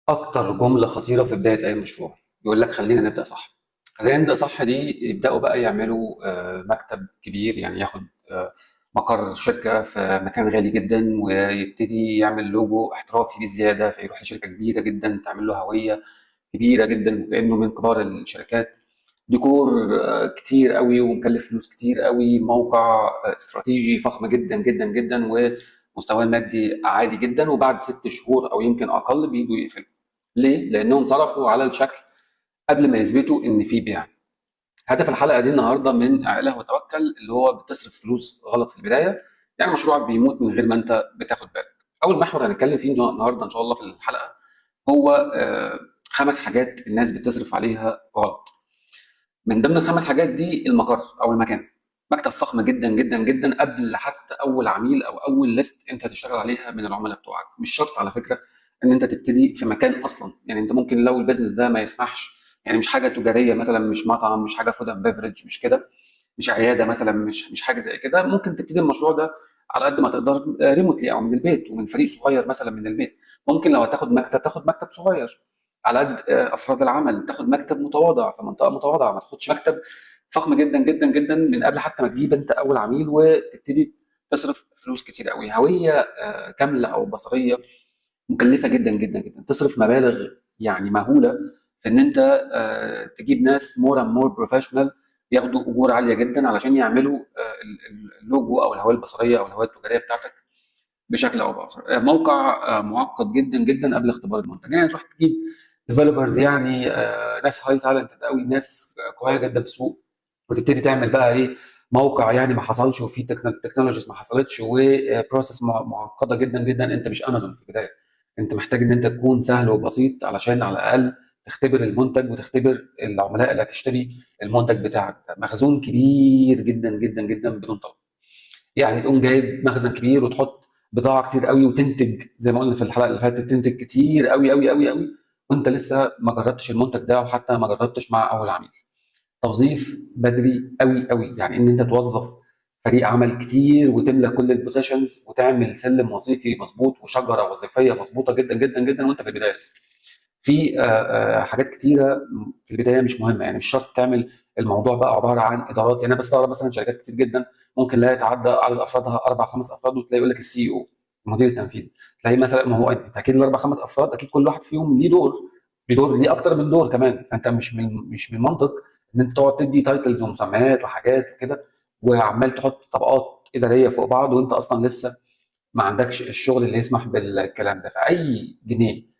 اكتر جمله خطيره في بدايه اي مشروع يقول لك خلينا نبدا صح. خلينا نبدا صح دي يبداوا بقى يعملوا مكتب كبير، يعني ياخد مقر شركه في مكان غالي جدا، ويبتدي يعمل لوجو احترافي بزياده، فيروح لشركه كبيره جدا تعمل له هويه كبيره جدا وكانه من كبار الشركات. ديكور كتير قوي ومكلف فلوس كتير قوي، موقع استراتيجي فخم جدا جدا جدا ومستواه المادي عالي جدا، وبعد 6 شهور او يمكن اقل بيجوا يقفلوا. ليه؟ لانهم صرفوا على الشكل قبل ما يثبتوا ان في بيع. هدف الحلقه دي النهارده من اعله وتوكل اللي هو بتصرف فلوس غلط في البدايه، يعني مشروعك بيموت من غير ما انت بتاخد بالك. اول محور هنتكلم فيه النهارده ان شاء الله في الحلقه هو 5 حاجات الناس بتصرف عليها غلط. من ضمن ال5 حاجات دي المقر او المكان. مكتب فخم جدا جدا جدا قبل حتى اول عميل او اول ليست انت هتشتغل عليها من العملاء بتوعك. مش شرط على فكره ان انت تبتدي في مكان اصلا، يعني انت ممكن لو البيزنس ده ما يسمحش، يعني مش حاجه تجاريه مثلا، مش مطعم، مش حاجه فود اند بيفرج، مش كده، مش عياده مثلا، مش حاجه زي كده، ممكن تبتدي المشروع ده على قد ما تقدر ريموتلي او من البيت ومن فريق صغير مثلا من البيت. ممكن لو هتاخد مكتب تاخد مكتب صغير على قد افراد العمل، تاخد مكتب متواضع في منطقه متواضعه، ما تاخدش مكتب فخم جدا جدا جدا من قبل حتى ما تجيب انت اول عميل وتبتدي تصرف فلوس كتير قوي. هويه كامله او بصريه مكلفه جدا جدا جدا، تصرف مبالغ يعني مهوله في ان انت تجيب ناس مور اند مور بروفيشنال ياخدوا اجور عاليه جدا علشان يعملوا اللوجو او الهويه البصريه او الهويه التجاريه بتاعتك بشكل او باخر. موقع معقد جدا جدا قبل اختبار المنتج، يعني تروح تجيب ديفلوبرز، يعني ناس هاي تالنتد قوي، ناس قويه جدا في السوق، وتبتدي تعمل بقى ايه، موقع يعني ما حصلش وفيه تكنولوجيز ما حصلتش وبروسيس معقده جدا جدا. انت مش امازون في البدايه، انت محتاج ان انت تكون سهل وبسيط علشان على الاقل تختبر المنتج وتختبر العملاء اللي هتشتري المنتج بتاعك. مخزون كبير جدا جدا جدا بدون طلب، يعني تقوم جايب مخزن كبير وتحط بضاعه كتير قوي وتنتج زي ما قلنا في الحلقه اللي فاتت، تنتج كتير قوي قوي قوي قوي وانت لسه ما جربتش المنتج ده وحتى ما جربتش مع اول عميل. توظيف بدري قوي قوي، يعني ان انت توظف فريق عمل كتير وتملى كل البوزيشنز وتعمل سلم وظيفي مظبوط وشجره وظيفيه مظبوطه جدا جدا جدا وانت في البدايه لسه. في حاجات كتيره في البدايه مش مهمه، يعني مش شرط تعمل الموضوع بقى عباره عن ادارات. يعني انا بستغرب مثلا شركات كتير جدا ممكن لا يتعدى عدد افرادها 4 5 افراد وتلاقي يقول لك السي او، المدير التنفيذي. تلاقي مثلا، ما هو انت اكيد ال4 5 افراد اكيد كل واحد فيهم ليه دور، ليه دور، ليه اكتر من دور كمان. فانت مش من المنطق ان انت تقعد تدي تايتلز ومسميات وحاجات وكده وعمال تحط طبقات اداريه فوق بعض وانت اصلا لسه ما عندكش الشغل اللي يسمح بالكلام ده. فاي جنيه